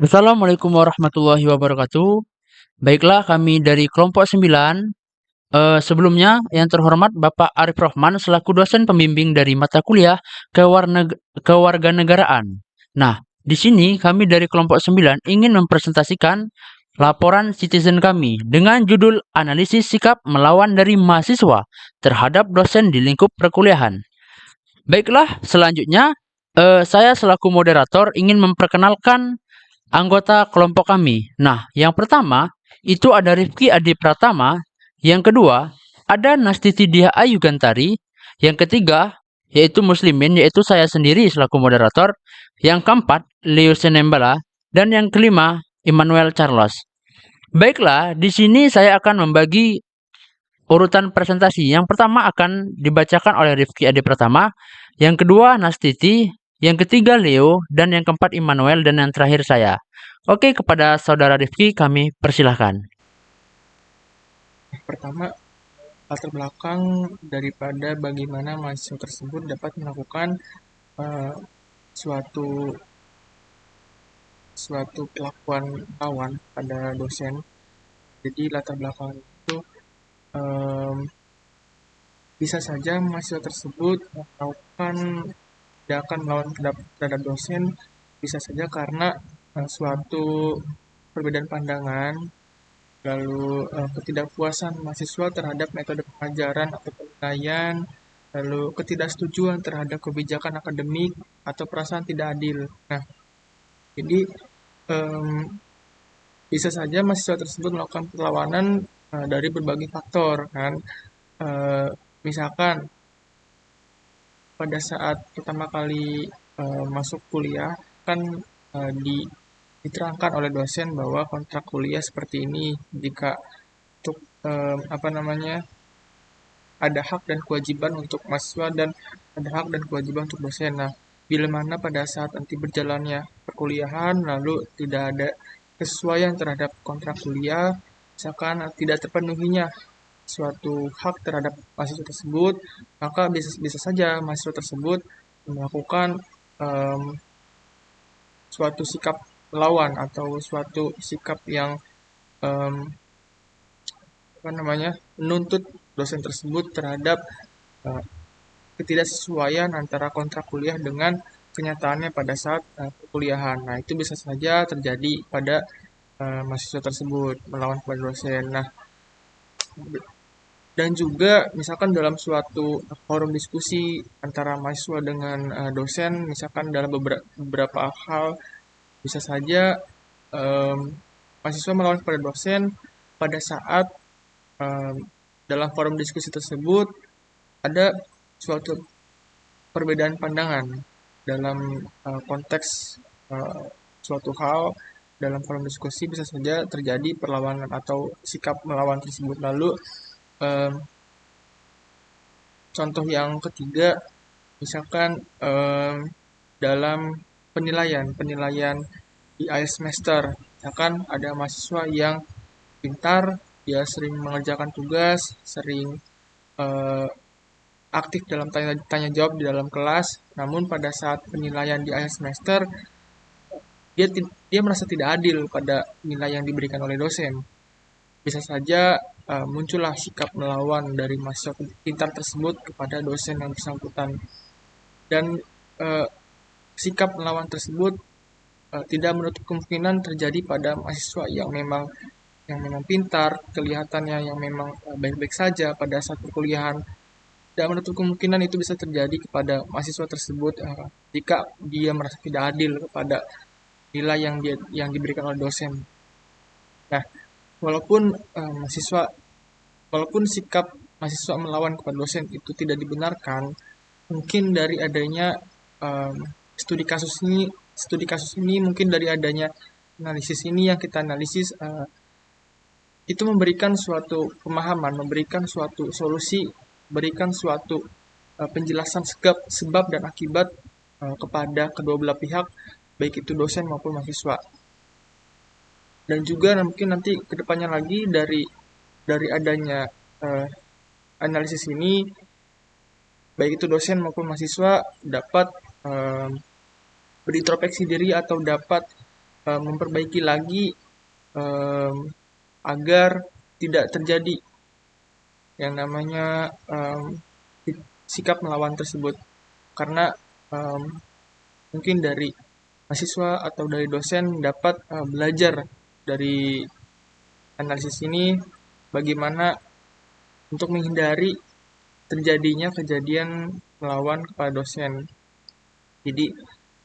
Assalamualaikum warahmatullahi wabarakatuh. Baiklah, kami dari kelompok 9. Sebelumnya, yang terhormat Bapak Arif Rohman selaku dosen pembimbing dari mata kuliah Kewarganegaraan. Nah, di sini kami dari kelompok 9 ingin mempresentasikan laporan citizen kami dengan judul Analisis Sikap Melawan dari Mahasiswa terhadap Dosen di Lingkup Perkuliahan. Baiklah, selanjutnya saya selaku moderator ingin memperkenalkan anggota kelompok kami. Nah, yang pertama itu ada Rifki Adi Pratama, yang kedua ada Nastiti Dia Ayu Gantari, yang ketiga yaitu Muslimin, yaitu saya sendiri selaku moderator, yang keempat Leo Senembala, dan yang kelima Immanuel Charles. Baiklah, di sini saya akan membagi urutan presentasi. Yang pertama akan dibacakan oleh Rifki Adi Pratama, yang kedua Nastiti, yang ketiga Leo, dan yang keempat Immanuel, dan yang terakhir saya. Oke, kepada saudara Rifki kami persilahkan. Pertama, latar belakang daripada bagaimana mahasiswa tersebut dapat melakukan eh, suatu suatu kelakuan lawan pada dosen. Jadi latar belakang itu em, bisa saja mahasiswa tersebut melakukan tindakan melawan terhadap dosen, bisa saja karena suatu perbedaan pandangan, lalu ketidakpuasan mahasiswa terhadap metode pengajaran atau penilaian, lalu ketidaksetujuan terhadap kebijakan akademik atau perasaan tidak adil. Nah, jadi em, bisa saja mahasiswa tersebut melakukan perlawanan dari berbagai faktor, kan? Eh, Misalkan pada saat pertama kali masuk kuliah, kan diterangkan oleh dosen bahwa kontrak kuliah seperti ini, jika untuk apa namanya, ada hak dan kewajiban untuk mahasiswa dan ada hak dan kewajiban untuk dosen. Nah, bila mana pada saat nanti berjalannya perkuliahan lalu tidak ada kesesuaian terhadap kontrak kuliah, misalkan tidak terpenuhinya suatu hak terhadap mahasiswa tersebut, maka bisa bisa saja mahasiswa tersebut melakukan em, suatu sikap melawan atau suatu sikap yang em, apa namanya, menuntut dosen tersebut terhadap eh, ketidaksesuaian antara kontrak kuliah dengan kenyataannya pada saat perkuliahan. Nah, itu bisa saja terjadi pada mahasiswa tersebut melawan kepada dosen. Nah, dan juga misalkan dalam suatu forum diskusi antara mahasiswa dengan dosen, misalkan dalam beberapa hal, bisa saja em, mahasiswa melawan kepada dosen pada saat em, dalam forum diskusi tersebut ada suatu perbedaan pandangan dalam konteks eh, suatu hal. Dalam forum diskusi bisa saja terjadi perlawanan atau sikap melawan tersebut. Lalu em, contoh yang ketiga, misalkan dalam penilaian di akhir semester, misalkan ada mahasiswa yang pintar, dia sering mengerjakan tugas, sering eh, aktif dalam tanya jawab di dalam kelas, namun pada saat penilaian di akhir semester, dia merasa tidak adil pada nilai yang diberikan oleh dosen. Bisa saja muncullah sikap melawan dari mahasiswa pintar tersebut kepada dosen yang bersangkutan. Dan eh, sikap melawan tersebut tidak menutup kemungkinan terjadi pada mahasiswa yang memang pintar, kelihatannya yang memang baik-baik saja pada saat perkuliahan. Tidak menutup kemungkinan itu bisa terjadi kepada mahasiswa tersebut jika dia merasa tidak adil kepada nilai yang diberikan oleh dosen. Nah, walaupun mahasiswa walaupun sikap mahasiswa melawan kepada dosen itu tidak dibenarkan, mungkin dari adanya em, studi kasus ini mungkin dari adanya analisis ini yang kita analisis, itu memberikan suatu pemahaman, memberikan suatu solusi, memberikan suatu penjelasan sebab dan akibat kepada kedua belah pihak, baik itu dosen maupun mahasiswa. Dan juga mungkin nanti kedepannya lagi dari adanya eh, analisis ini, baik itu dosen maupun mahasiswa dapat berintrospeksi diri atau dapat memperbaiki lagi agar tidak terjadi yang namanya sikap melawan tersebut. Karena mungkin dari mahasiswa atau dari dosen dapat belajar dari analisis ini bagaimana untuk menghindari terjadinya kejadian melawan kepada dosen. Jadi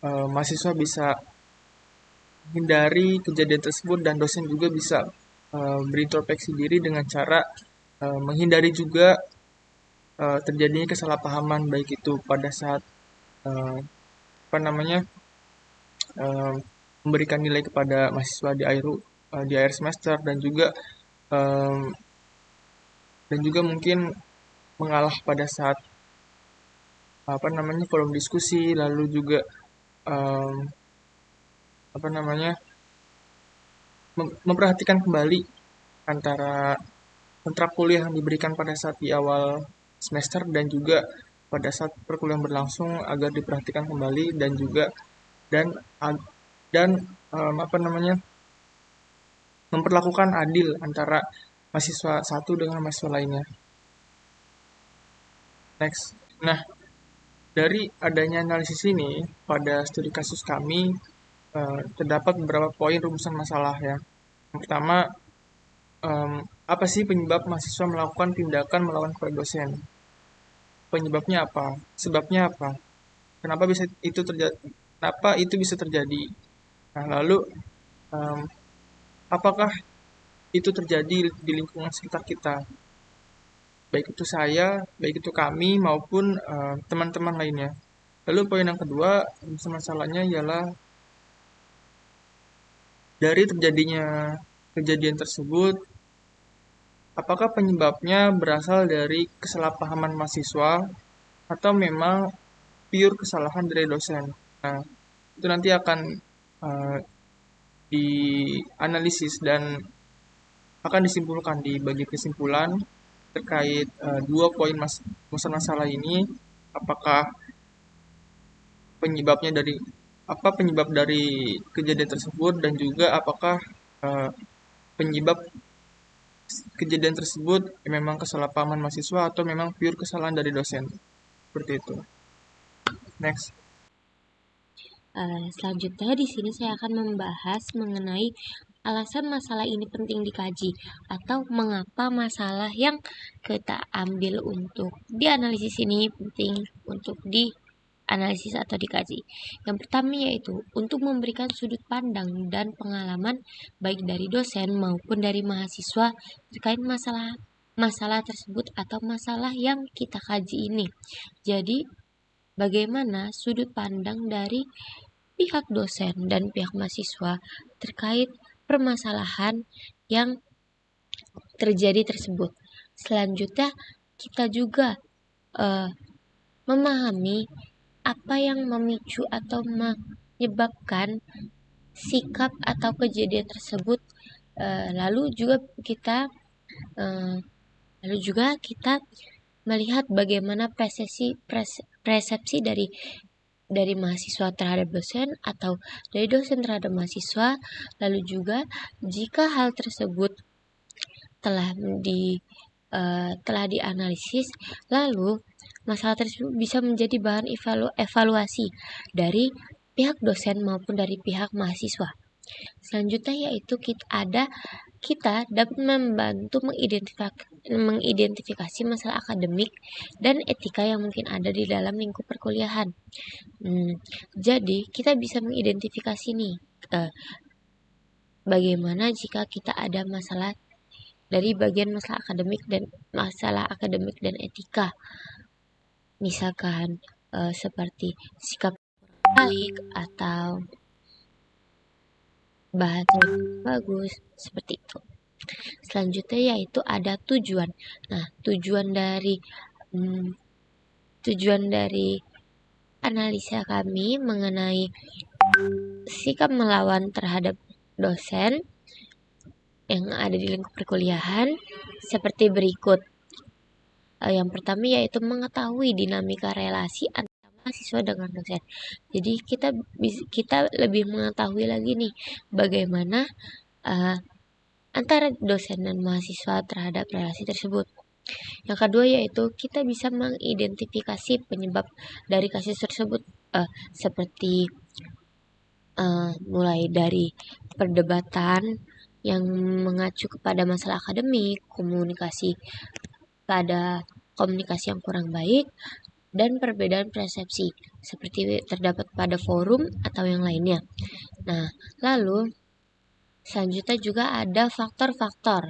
mahasiswa bisa hindari kejadian tersebut dan dosen juga bisa berintrospeksi diri dengan cara menghindari juga terjadinya kesalahpahaman baik itu pada saat apa namanya memberikan nilai kepada mahasiswa di akhir semester dan juga mungkin mengalah pada saat apa namanya forum diskusi lalu juga apa namanya memperhatikan kembali antara kontrak kuliah yang diberikan pada saat di awal semester dan juga pada saat perkuliahan berlangsung agar diperhatikan kembali dan juga dan dan apa namanya memperlakukan adil antara mahasiswa satu dengan mahasiswa lainnya. Next. Nah, dari adanya analisis ini pada studi kasus kami terdapat beberapa poin rumusan masalah ya. Yang pertama, apa sih penyebab mahasiswa melakukan tindakan melawan kepada dosen? Penyebabnya apa? Sebabnya apa? Kenapa itu bisa terjadi? Nah, lalu apakah itu terjadi di lingkungan sekitar kita? Baik itu saya, baik itu kami maupun teman-teman lainnya. Lalu poin yang kedua, masalahnya ialah dari terjadinya kejadian tersebut, apakah penyebabnya berasal dari kesalahpahaman mahasiswa atau memang pure kesalahan dari dosen? Nah, itu nanti akan dianalisis dan akan disimpulkan di bagi kesimpulan terkait dua poin masalah ini, apakah penyebab dari kejadian tersebut dan juga apakah penyebab kejadian tersebut memang kesalahpahaman mahasiswa atau memang pure kesalahan dari dosen. Seperti itu. Next. Selanjutnya di sini saya akan membahas mengenai alasan masalah ini penting dikaji atau mengapa masalah yang kita ambil untuk dianalisis ini penting untuk dianalisis atau dikaji. Yang pertama yaitu untuk memberikan sudut pandang dan pengalaman baik dari dosen maupun dari mahasiswa terkait masalah tersebut atau masalah yang kita kaji ini. Jadi bagaimana sudut pandang dari pihak dosen dan pihak mahasiswa terkait permasalahan yang terjadi tersebut. Selanjutnya kita juga memahami apa yang memicu atau menyebabkan sikap atau kejadian tersebut. Lalu juga kita melihat bagaimana persepsi dari mahasiswa terhadap dosen atau dari dosen terhadap mahasiswa. Lalu juga jika hal tersebut telah dianalisis, lalu masalah tersebut bisa menjadi bahan evaluasi dari pihak dosen maupun dari pihak mahasiswa. Selanjutnya yaitu kita dapat membantu mengidentifikasi masalah akademik dan etika yang mungkin ada di dalam lingkup perkuliahan. Jadi kita bisa mengidentifikasi nih bagaimana jika kita ada masalah dari bagian masalah akademik dan etika. Misalkan seperti sikap baik atau bahasa bagus seperti itu. Selanjutnya yaitu ada tujuan. Nah, tujuan dari analisa kami mengenai sikap melawan terhadap dosen yang ada di lingkup perkuliahan seperti berikut. Yang pertama yaitu mengetahui dinamika relasi antara mahasiswa dengan dosen. Jadi kita lebih mengetahui lagi nih bagaimana antara dosen dan mahasiswa terhadap relasi tersebut. Yang kedua yaitu kita bisa mengidentifikasi penyebab dari kasus tersebut, seperti mulai dari perdebatan yang mengacu kepada masalah akademik, komunikasi yang kurang baik, dan perbedaan persepsi seperti terdapat pada forum atau yang lainnya. Nah, lalu selanjutnya juga ada faktor-faktor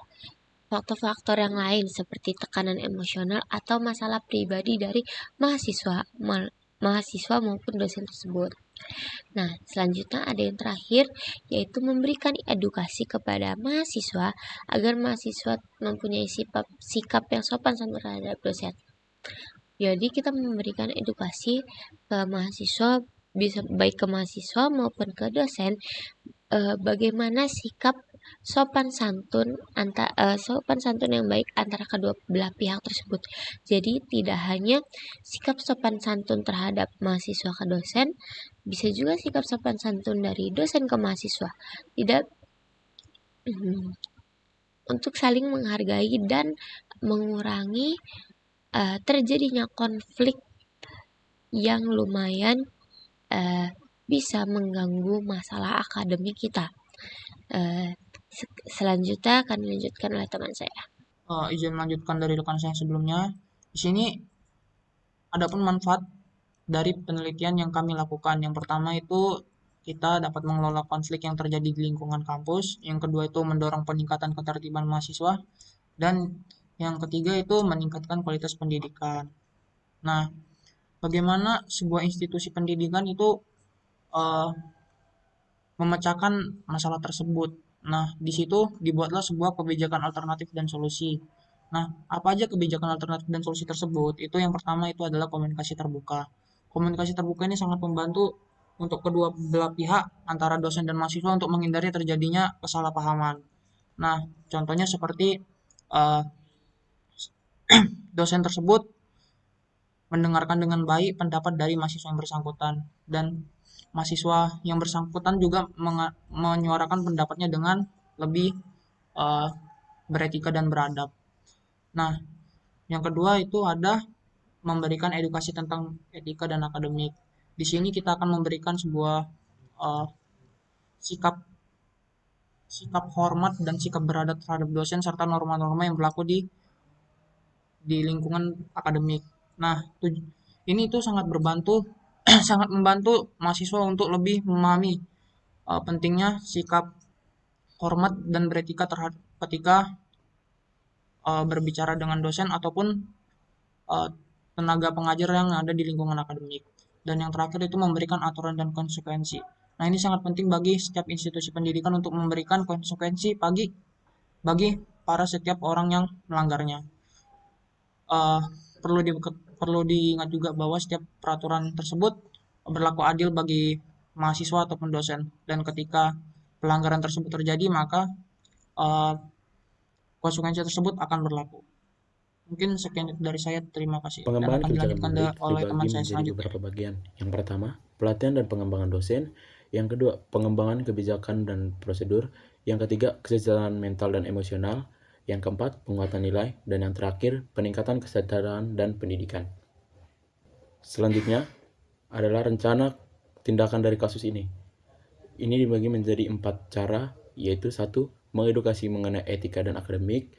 yang lain seperti tekanan emosional atau masalah pribadi dari mahasiswa maupun dosen tersebut. Nah, selanjutnya ada yang terakhir, yaitu memberikan edukasi kepada mahasiswa agar mahasiswa mempunyai sikap yang sopan santun terhadap dosen. Jadi kita memberikan edukasi ke mahasiswa, bisa baik ke mahasiswa maupun ke dosen, bagaimana sikap sopan santun yang baik antara kedua belah pihak tersebut. Jadi tidak hanya sikap sopan santun terhadap mahasiswa ke dosen, bisa juga sikap sopan santun dari dosen ke mahasiswa. Tidak untuk saling menghargai dan mengurangi terjadinya konflik yang lumayan bisa mengganggu masalah akademik kita. Selanjutnya akan dilanjutkan oleh teman saya. Izin melanjutkan dari rekan saya sebelumnya. Di sini ada pun manfaat dari penelitian yang kami lakukan. Yang pertama itu kita dapat mengelola konflik yang terjadi di lingkungan kampus. Yang kedua itu mendorong peningkatan ketertiban mahasiswa. Dan yang ketiga itu meningkatkan kualitas pendidikan. Nah, bagaimana sebuah institusi pendidikan itu memecahkan masalah tersebut. Nah, di situ dibuatlah sebuah kebijakan alternatif dan solusi. Nah, apa aja kebijakan alternatif dan solusi tersebut? Itu yang pertama itu adalah komunikasi terbuka. Komunikasi terbuka ini sangat membantu untuk kedua belah pihak antara dosen dan mahasiswa untuk menghindari terjadinya kesalahpahaman. Nah, contohnya seperti uh, dosen tersebut mendengarkan dengan baik pendapat dari mahasiswa yang bersangkutan dan mahasiswa yang bersangkutan juga menyuarakan pendapatnya dengan lebih beretika dan beradab. Nah, yang kedua itu ada memberikan edukasi tentang etika dan akademik. Di sini kita akan memberikan sebuah sikap hormat dan sikap beradab terhadap dosen serta norma-norma yang berlaku di lingkungan akademik. Nah, ini itu sangat sangat membantu mahasiswa untuk lebih memahami pentingnya sikap hormat dan beretika ketika berbicara dengan dosen ataupun tenaga pengajar yang ada di lingkungan akademik. Dan yang terakhir itu memberikan aturan dan konsekuensi. Nah, ini sangat penting bagi setiap institusi pendidikan untuk memberikan konsekuensi bagi para setiap orang yang melanggarnya. Perlu diingat juga bahwa setiap peraturan tersebut berlaku adil bagi mahasiswa ataupun dosen, dan ketika pelanggaran tersebut terjadi maka konsekuensi tersebut akan berlaku. Mungkin sekian dari saya, terima kasih. Pengembangan Dan akan kebijakan dilanjutkan publik oleh teman dibagi saya menjadi selanjutnya. beberapa bagian. Yang pertama, pelatihan dan pengembangan dosen. Yang kedua, pengembangan kebijakan dan prosedur. Yang ketiga, kesejahteraan mental dan emosional. Yang keempat, penguatan nilai. Dan yang terakhir, peningkatan kesadaran dan pendidikan. Selanjutnya adalah rencana tindakan dari kasus ini. Ini dibagi menjadi 4 cara, yaitu 1. Mengedukasi mengenai etika dan akademik.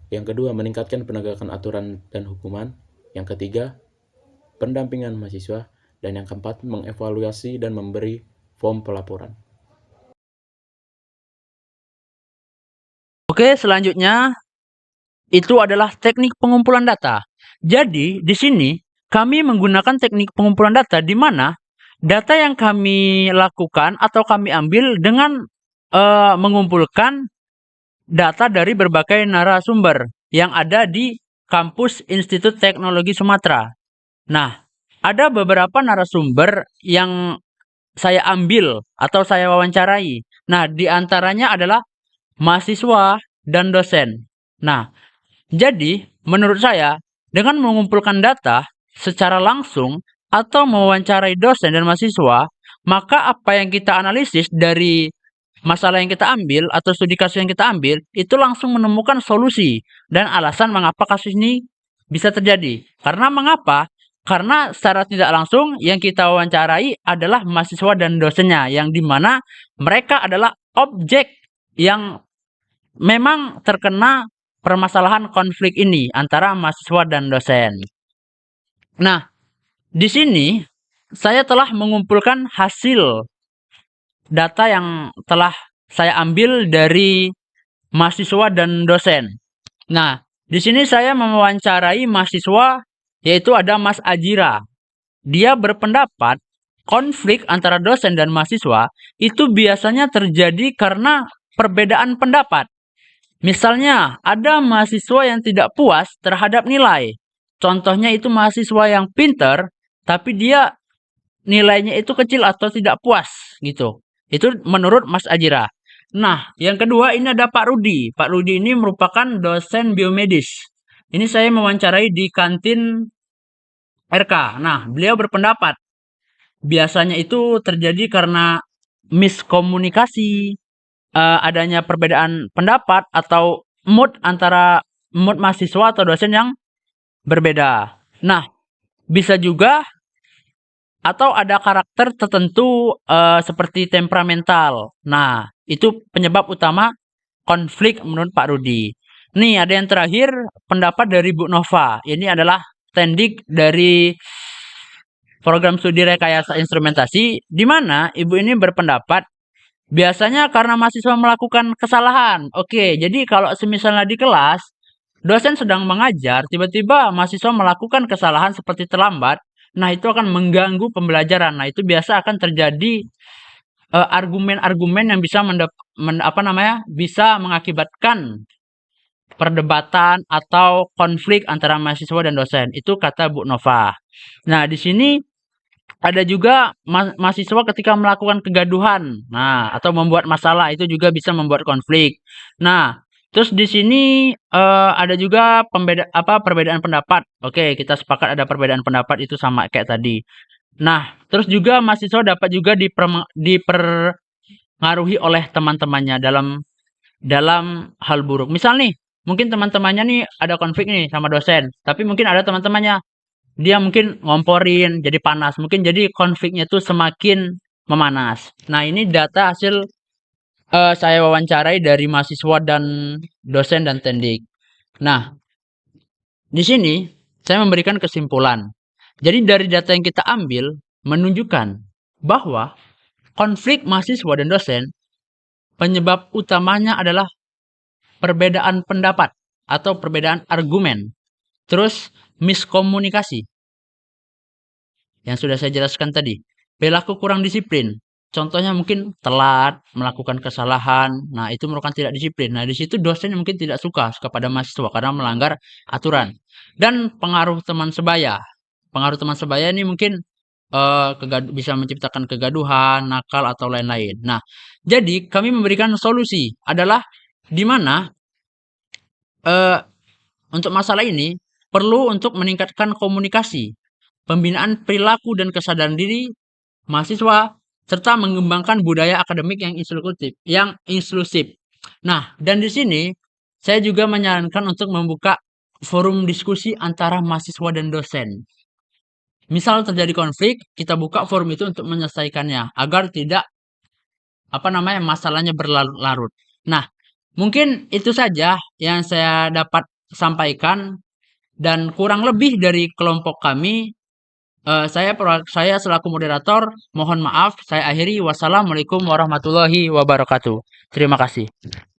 Yang kedua, meningkatkan penegakan aturan dan hukuman. Yang ketiga, pendampingan mahasiswa. Dan yang keempat, mengevaluasi dan memberi form pelaporan. Oke, selanjutnya itu adalah teknik pengumpulan data. Jadi, di sini kami menggunakan teknik pengumpulan data di mana data yang kami lakukan atau kami ambil dengan mengumpulkan data dari berbagai narasumber yang ada di kampus Institut Teknologi Sumatera. Nah, ada beberapa narasumber yang saya ambil atau saya wawancarai. Nah, di antaranya adalah mahasiswa dan dosen. Nah, jadi menurut saya dengan mengumpulkan data secara langsung atau mewawancarai dosen dan mahasiswa, maka apa yang kita analisis dari masalah yang kita ambil atau studi kasus yang kita ambil itu langsung menemukan solusi dan alasan mengapa kasus ini bisa terjadi. Karena mengapa? Karena secara tidak langsung yang kita wawancarai adalah mahasiswa dan dosennya, yang dimana mereka adalah objek yang memang terkena permasalahan konflik ini antara mahasiswa dan dosen. Nah, di sini saya telah mengumpulkan hasil data yang telah saya ambil dari mahasiswa dan dosen. Nah, di sini saya mewawancarai mahasiswa, yaitu ada Mas Ajira. Dia berpendapat konflik antara dosen dan mahasiswa itu biasanya terjadi karena perbedaan pendapat. Misalnya, ada mahasiswa yang tidak puas terhadap nilai. Contohnya itu mahasiswa yang pinter, tapi dia nilainya itu kecil atau tidak puas gitu. Itu menurut Mas Ajira. Nah, yang kedua ini ada Pak Rudi. Pak Rudi ini merupakan dosen biomedis. Ini saya mewawancarai di kantin RK. Nah, beliau berpendapat biasanya itu terjadi karena miskomunikasi, adanya perbedaan pendapat atau mood antara mood mahasiswa atau dosen yang berbeda. Nah, bisa juga atau ada karakter tertentu seperti temperamental. Nah, itu penyebab utama konflik menurut Pak Rudi. Nih, ada yang terakhir pendapat dari Bu Nova. Ini adalah tendik dari program studi rekayasa instrumentasi, di mana ibu ini berpendapat biasanya karena mahasiswa melakukan kesalahan. Oke, jadi kalau semisalnya di kelas, dosen sedang mengajar, tiba-tiba mahasiswa melakukan kesalahan seperti terlambat, nah itu akan mengganggu pembelajaran. Nah, itu biasa akan terjadi argumen-argumen yang bisa bisa mengakibatkan perdebatan atau konflik antara mahasiswa dan dosen. Itu kata Bu Nova. Nah, di sini ada juga mahasiswa ketika melakukan kegaduhan, nah atau membuat masalah itu juga bisa membuat konflik. Nah, terus di sini ada juga perbedaan pendapat. Oke, kita sepakat ada perbedaan pendapat itu sama kayak tadi. Nah, terus juga mahasiswa dapat juga dipengaruhi oleh teman-temannya dalam hal buruk. Misal nih, mungkin teman-temannya nih ada konflik nih sama dosen, tapi mungkin ada teman-temannya dia mungkin ngomporin, jadi panas. Mungkin jadi konfliknya tuh semakin memanas. Nah, ini data hasil saya wawancarai dari mahasiswa dan dosen dan tendik. Nah, di sini saya memberikan kesimpulan. Jadi dari data yang kita ambil menunjukkan bahwa konflik mahasiswa dan dosen penyebab utamanya adalah perbedaan pendapat atau perbedaan argumen. Terus miskomunikasi. Yang sudah saya jelaskan tadi. Perilaku kurang disiplin. Contohnya mungkin telat, melakukan kesalahan. Nah, itu merupakan tidak disiplin. Nah, di situ dosen mungkin tidak suka kepada mahasiswa karena melanggar aturan. Dan pengaruh teman sebaya. Pengaruh teman sebaya ini mungkin bisa menciptakan kegaduhan, nakal, atau lain-lain. Nah, jadi kami memberikan solusi adalah di mana untuk masalah ini perlu untuk meningkatkan komunikasi, pembinaan perilaku dan kesadaran diri mahasiswa, serta mengembangkan budaya akademik yang inklusif. Nah, dan di sini saya juga menyarankan untuk membuka forum diskusi antara mahasiswa dan dosen. Misal terjadi konflik, kita buka forum itu untuk menyelesaikannya agar tidak masalahnya berlarut-larut. Nah, mungkin itu saja yang saya dapat sampaikan dan kurang lebih dari kelompok kami. Saya selaku moderator mohon maaf, saya akhiri. Wassalamualaikum warahmatullahi wabarakatuh. Terima kasih.